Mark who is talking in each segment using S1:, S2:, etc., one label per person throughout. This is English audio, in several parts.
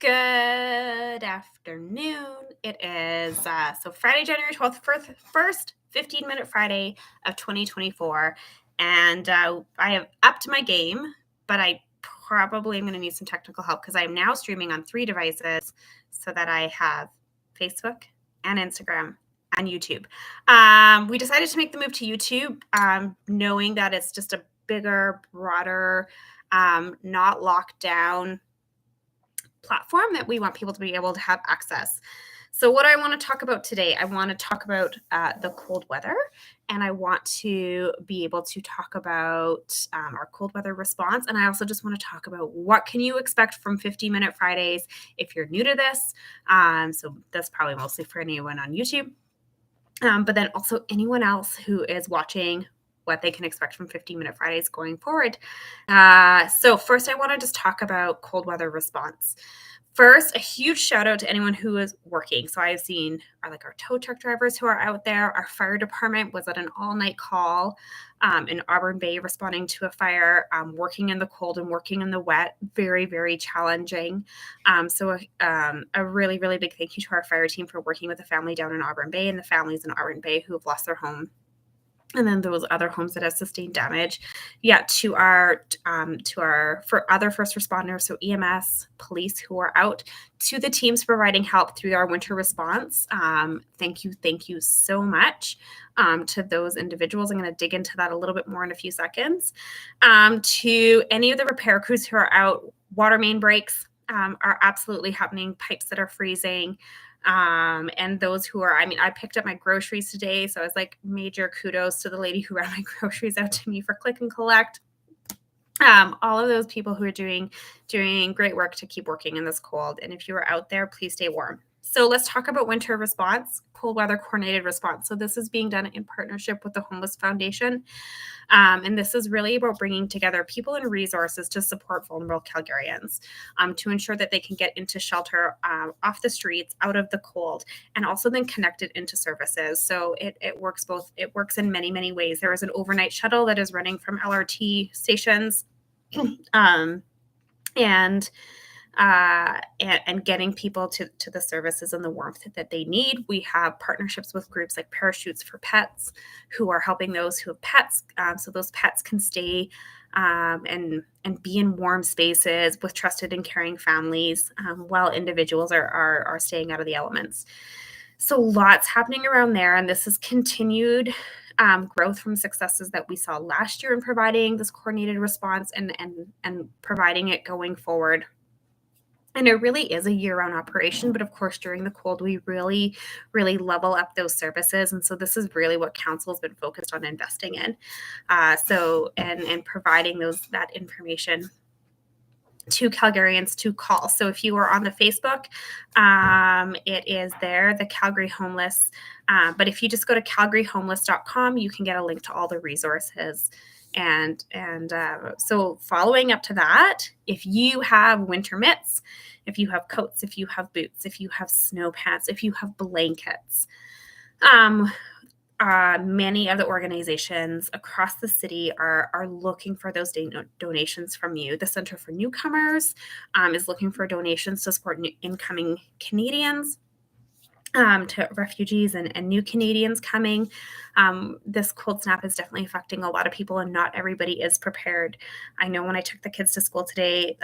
S1: Good afternoon. It is Friday, January 12th, first 15-minute Friday of 2024. And I have upped my game, but I probably am going to need some technical help because I am now streaming on 3 devices so that I have Facebook and Instagram and YouTube. We decided to make the move to YouTube, knowing that it's just a bigger, broader, not locked down platform that we want people to be able to have access. So what I want to talk about today, I want to talk about the cold weather, and I want to be able to talk about our cold weather response. And I also just want to talk about what can you expect from 15-minute Fridays if you're new to this. So that's probably mostly for anyone on YouTube, but then also anyone else who is watching, what they can expect from 15-minute Fridays going forward. So first, I want to just talk about cold weather response. First, a huge shout out to anyone who is working. So I've seen our tow truck drivers who are out there. Our fire department was at an all-night call in Auburn Bay responding to a fire, working in the cold and working in the wet. Very, very challenging. So a really, really big thank you to our fire team for working with the family down in Auburn Bay and the families in Auburn Bay who have lost their home. And then those other homes that have sustained damage. Yeah, to our for other first responders, so EMS, police who are out, to the teams providing help through our winter response. Thank you so much to those individuals. I'm going to dig into that a little bit more in a few seconds. To any of the repair crews who are out, water main breaks are absolutely happening, pipes that are freezing. And those who are, I picked up my groceries today. So I was like, major kudos to the lady who ran my groceries out to me for click and collect. All of those people who are doing great work to keep working in this cold. And if you are out there, please stay warm. So let's talk about winter response, cold weather coordinated response. So this is being done in partnership with the Homeless Foundation. And this is really about bringing together people and resources to support vulnerable Calgarians, to ensure that they can get into shelter, off the streets, out of the cold, and also then connected into services. So it works in many, many ways. There is an overnight shuttle that is running from LRT stations, and getting people to the services and the warmth that they need. We have partnerships with groups like Parachutes for Pets, who are helping those who have pets, so those pets can stay and be in warm spaces with trusted and caring families, while individuals are staying out of the elements. So lots happening around there, and this is continued growth from successes that we saw last year in providing this coordinated response and providing it going forward. And it really is a year-round operation, but of course, during the cold, we really, really level up those services. And so this is really what council has been focused on investing in. And providing that information to Calgarians to call. So if you are on the Facebook, it is there, the Calgary Homeless. But if you just go to calgaryhomeless.com, you can get a link to all the resources. And so following up to that, if you have winter mitts, if you have coats, if you have boots, if you have snow pants, if you have blankets, many of the organizations across the city are looking for those donations from you. The Center for Newcomers is looking for donations to support incoming Canadians, to refugees and new Canadians coming. This cold snap is definitely affecting a lot of people, and not everybody is prepared. I know when I took the kids to school today,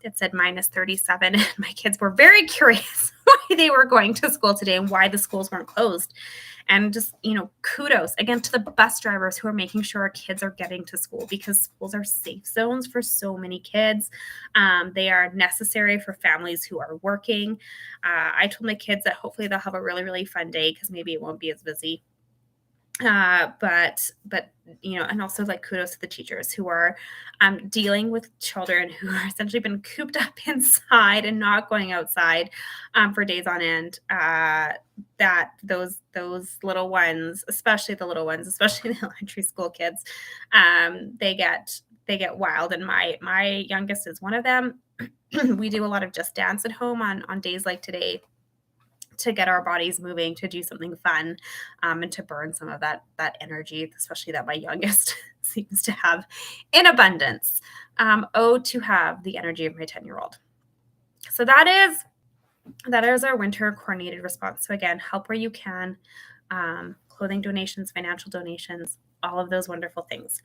S1: it said -37, and my kids were very curious why they were going to school today and why the schools weren't closed. And just, kudos again to the bus drivers who are making sure our kids are getting to school, because schools are safe zones for so many kids. They are necessary for families who are working. I told my kids that hopefully they'll have a really, really fun day because maybe it won't be as busy. But and also kudos to the teachers who are dealing with children who are essentially been cooped up inside and not going outside for days on end. That those little ones, especially the elementary school kids, they get wild. And my youngest is one of them. We do a lot of just dance at home on days like today, to get our bodies moving, to do something fun, and to burn some of that energy, especially that my youngest seems to have in abundance. To have the energy of my 10-year-old. So that is our winter coordinated response. So again, help where you can, clothing donations, financial donations, all of those wonderful things.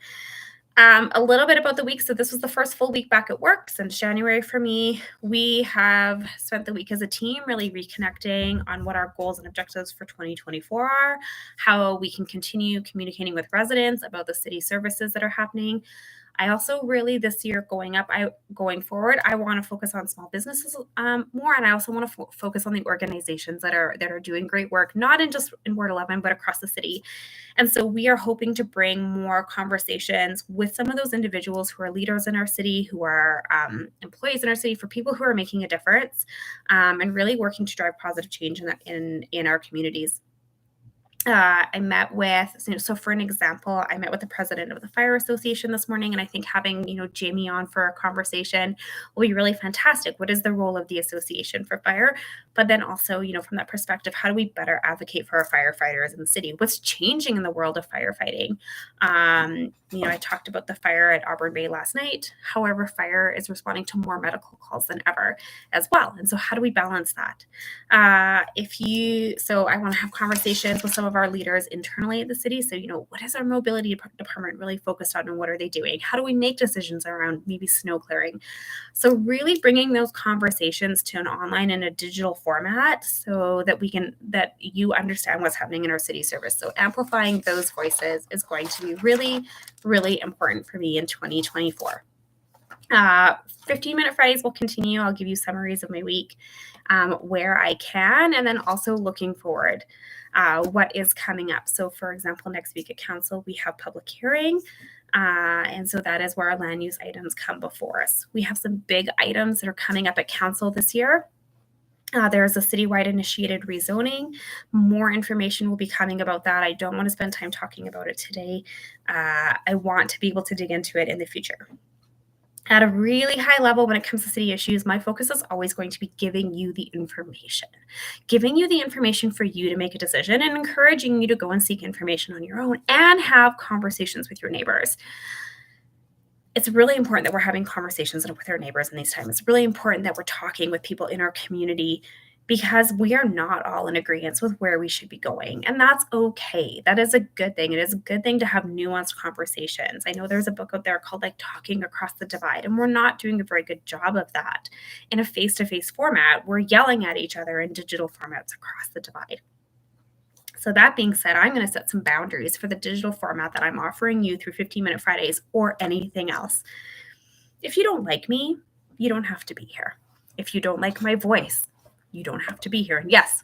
S1: A little bit about the week. So this was the first full week back at work since January for me. We have spent the week as a team really reconnecting on what our goals and objectives for 2024 are, how we can continue communicating with residents about the city services that are happening. I also really this year going forward, I want to focus on small businesses more, and I also want to focus on the organizations that are doing great work, not in just in Ward 11, but across the city. And so we are hoping to bring more conversations with some of those individuals who are leaders in our city, who are employees in our city, for people who are making a difference, and really working to drive positive change in our communities. I met with, so for an example, I met with the president of the Fire Association this morning, and I think having, Jamie on for a conversation will be really fantastic. What is the role of the association for fire? But then also, from that perspective, how do we better advocate for our firefighters in the city? What's changing in the world of firefighting? I talked about the fire at Auburn Bay last night. However, fire is responding to more medical calls than ever as well. And so how do we balance that? So I want to have conversations with some of our leaders internally at the city. So, what is our mobility department really focused on, and what are they doing? How do we make decisions around maybe snow clearing? So really bringing those conversations to an online and a digital format so that that you understand what's happening in our city service. So amplifying those voices is going to be really, really important for me in 2024. 15-minute Fridays will continue. I'll give you summaries of my week where I can, and then also looking forward, what is coming up. So for example, next week at council, we have public hearing. And so that is where our land use items come before us. We have some big items that are coming up at council this year. There's a citywide initiated rezoning. More information will be coming about that. I don't want to spend time talking about it today. I want to be able to dig into it in the future. At a really high level, when it comes to city issues, my focus is always going to be giving you the information for you to make a decision, and encouraging you to go and seek information on your own and have conversations with your neighbors. It's really important that we're having conversations with our neighbors in these times. It's really important that we're talking with people in our community, because we are not all in agreement with where we should be going. And that's okay. That is a good thing. It is a good thing to have nuanced conversations. I know there's a book out there called Talking Across the Divide, and we're not doing a very good job of that in a face-to-face format. We're yelling at each other in digital formats across the divide. So that being said, I'm going to set some boundaries for the digital format that I'm offering you through 15-minute Fridays or anything else. If you don't like me, you don't have to be here. If you don't like my voice, you don't have to be here. And yes,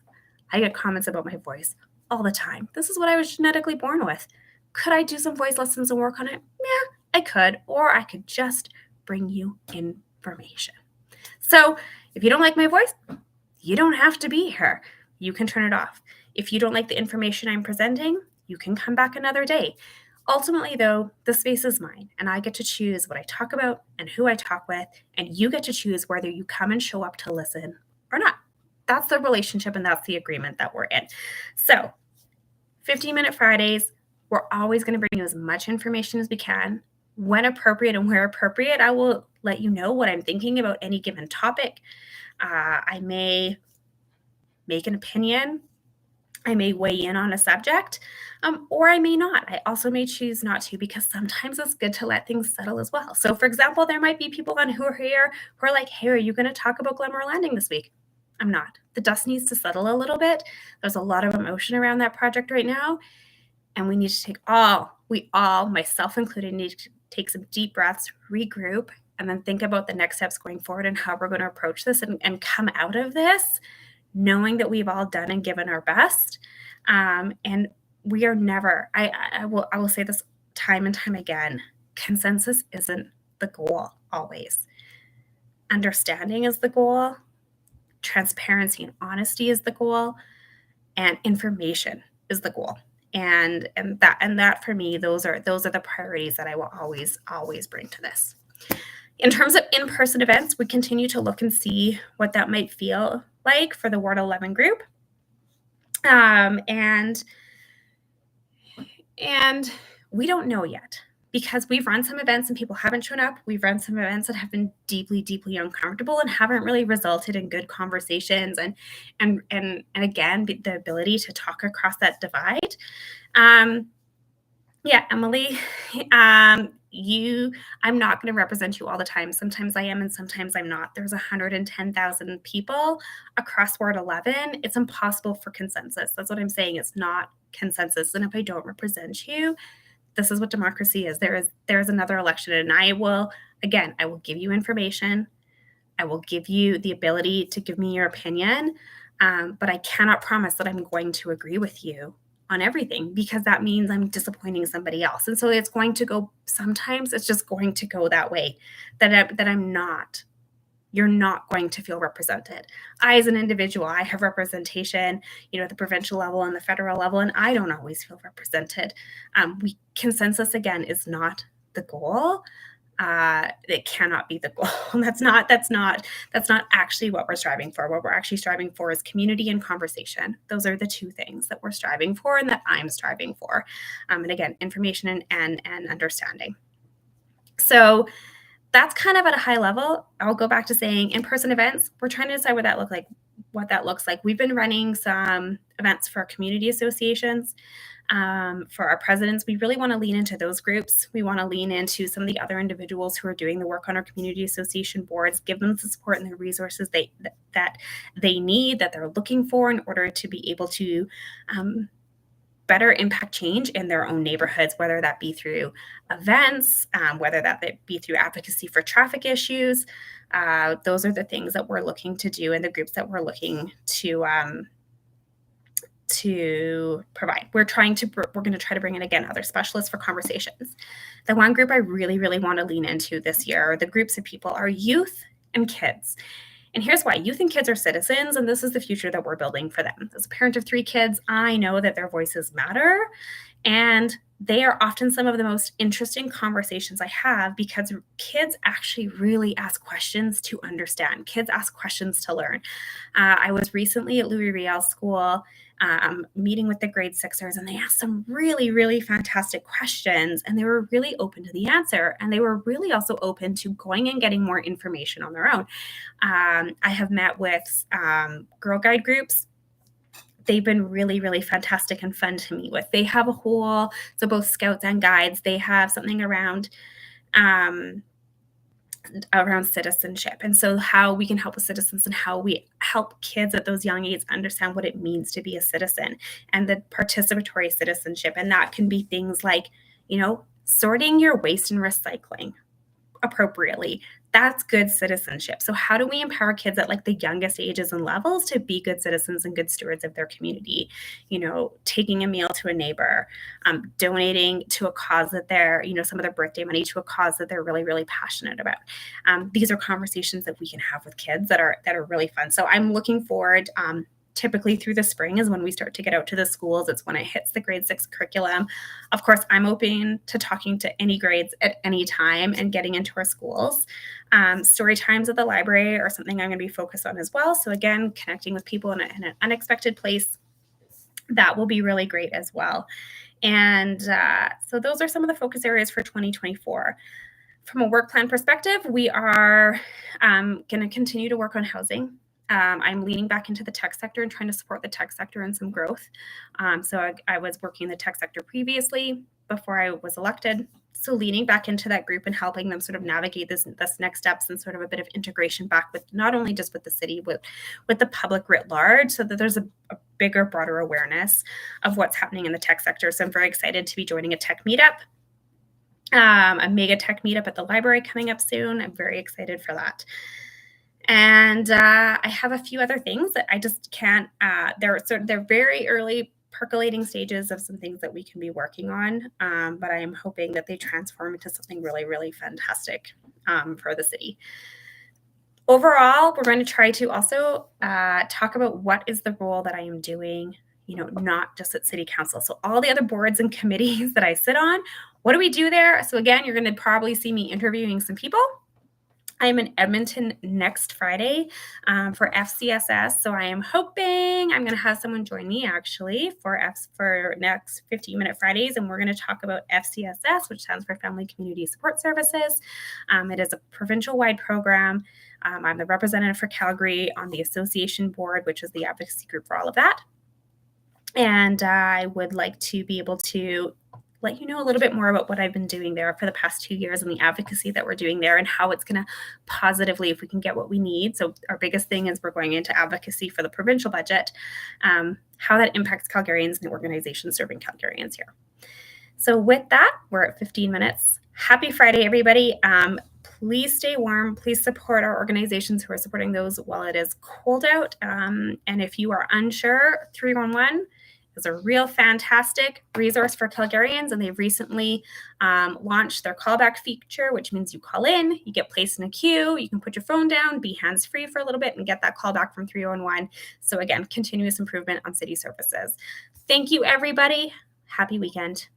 S1: I get comments about my voice all the time. This is what I was genetically born with. Could I do some voice lessons and work on it? Yeah, I could. Or I could just bring you information. So if you don't like my voice, you don't have to be here. You can turn it off. If you don't like the information I'm presenting, you can come back another day. Ultimately, though, the space is mine, and I get to choose what I talk about and who I talk with, and you get to choose whether you come and show up to listen or not. That's the relationship, and that's the agreement that we're in. So 15-minute Fridays, we're always going to bring you as much information as we can. When appropriate and where appropriate, I will let you know what I'm thinking about any given topic. I may make an opinion. I may weigh in on a subject, or I may not. I also may choose not to, because sometimes it's good to let things settle as well. So for example, there might be people who are here who are like, hey, are you going to talk about Glenmore Landing this week? I'm not. The dust needs to settle a little bit. There's a lot of emotion around that project right now. And we need to myself included, need to take some deep breaths, regroup, and then think about the next steps going forward and how we're going to approach this and come out of this knowing that we've all done and given our best. And we are never, I will say this time and time again, consensus isn't the goal always. Understanding is the goal. Transparency and honesty is the goal, and information is the goal. And that for me, those are the priorities that I will always bring to this. In terms of in-person events, we continue to look and see what that might feel like for the Ward 11 group. And we don't know yet. because we've run some events and people haven't shown up. We've run some events that have been deeply, deeply uncomfortable and haven't really resulted in good conversations and again, the ability to talk across that divide. Yeah, Emily, I'm not going to represent you all the time. Sometimes I am and sometimes I'm not. There's 110,000 people across Ward 11. It's impossible for consensus. That's what I'm saying. It's not consensus. And if I don't represent you, this is what democracy is. There is another election, and I will give you information. I will give you the ability to give me your opinion, but I cannot promise that I'm going to agree with you on everything, because that means I'm disappointing somebody else. And so it's going to go, sometimes it's just going to go that way, you're not going to feel represented. I, as an individual, I have representation, at the provincial level and the federal level, and I don't always feel represented. Consensus, again, is not the goal. It cannot be the goal. That's not actually what we're striving for. What we're actually striving for is community and conversation. Those are the two things that we're striving for and that I'm striving for. And again, information and understanding. So that's kind of at a high level. I'll go back to saying in-person events, we're trying to decide what that looks like. We've been running some events for community associations. For our presidents, we really want to lean into those groups. We want to lean into some of the other individuals who are doing the work on our community association boards, give them the support and the resources that they need, that they're looking for in order to be able to better impact change in their own neighborhoods, whether that be through events, whether that be through advocacy for traffic issues. Those are the things that we're looking to do in the groups that we're looking to provide. We're going to try to bring in, again, other specialists for conversations. The one group I really, really want to lean into this year, the groups of people, are youth and kids. And here's why. Youth and kids are citizens, and this is the future that we're building for them. As a parent of 3 kids, I know that their voices matter, and they are often some of the most interesting conversations I have, because kids actually really ask questions to understand. Kids ask questions to learn. I was recently at Louis Riel School meeting with the grade 6ers, and they asked some really, really fantastic questions, and they were really open to the answer. And they were really also open to going and getting more information on their own. I have met with Girl Guide groups. They've been really, really fantastic and fun to meet with. They have so both scouts and guides, they have something around citizenship. And so how we can help with citizens and how we help kids at those young ages understand what it means to be a citizen and the participatory citizenship. And that can be things like, sorting your waste and recycling appropriately. That's good citizenship. So how do we empower kids at the youngest ages and levels to be good citizens and good stewards of their community? Taking a meal to a neighbor, donating to a cause that they're, some of their birthday money to a cause that they're really, really passionate about. These are conversations that we can have with kids that are really fun. So I'm looking forward. Typically through the spring is when we start to get out to the schools. It's when it hits the grade 6 curriculum. Of course, I'm open to talking to any grades at any time and getting into our schools. Story times at the library are something I'm going to be focused on as well. So again, connecting with people in an unexpected place, that will be really great as well. And so those are some of the focus areas for 2024. From a work plan perspective, we are going to continue to work on housing. I'm leaning back into the tech sector and trying to support the tech sector and some growth. So I was working in the tech sector previously before I was elected. So leaning back into that group and helping them sort of navigate this next steps and sort of a bit of integration back with not only just with the city, with the public writ large, so that there's a bigger, broader awareness of what's happening in the tech sector. So I'm very excited to be joining a tech meetup, a mega tech meetup at the library coming up soon. I'm very excited for that. And I have a few other things that I just can't, they're very early percolating stages of some things that we can be working on. But I am hoping that they transform into something really, really fantastic for the city. Overall, we're going to try to also talk about what is the role that I am doing, not just at City Council. So all the other boards and committees that I sit on, what do we do there? So again, you're going to probably see me interviewing some people. I'm in Edmonton next Friday for FCSS, so I am hoping I'm going to have someone join me actually for next 15-minute Fridays, and we're going to talk about FCSS, which stands for Family Community Support Services. It is a provincial-wide program. I'm the representative for Calgary on the association board, which is the advocacy group for all of that. And I would like to be able to let you know a little bit more about what I've been doing there for the past 2 years and the advocacy that we're doing there and how it's going to positively, if we can get what we need. So our biggest thing is we're going into advocacy for the provincial budget, how that impacts Calgarians and the organizations serving Calgarians here. So with that, we're at 15 minutes. Happy Friday, everybody. Please stay warm. Please support our organizations who are supporting those while it is cold out. And if you are unsure, 311 is a real fantastic resource for Calgarians, and they've recently launched their callback feature, which means you call in, you get placed in a queue, you can put your phone down, be hands-free for a little bit, and get that call back from 311. So again, continuous improvement on city services. Thank you, everybody. Happy weekend.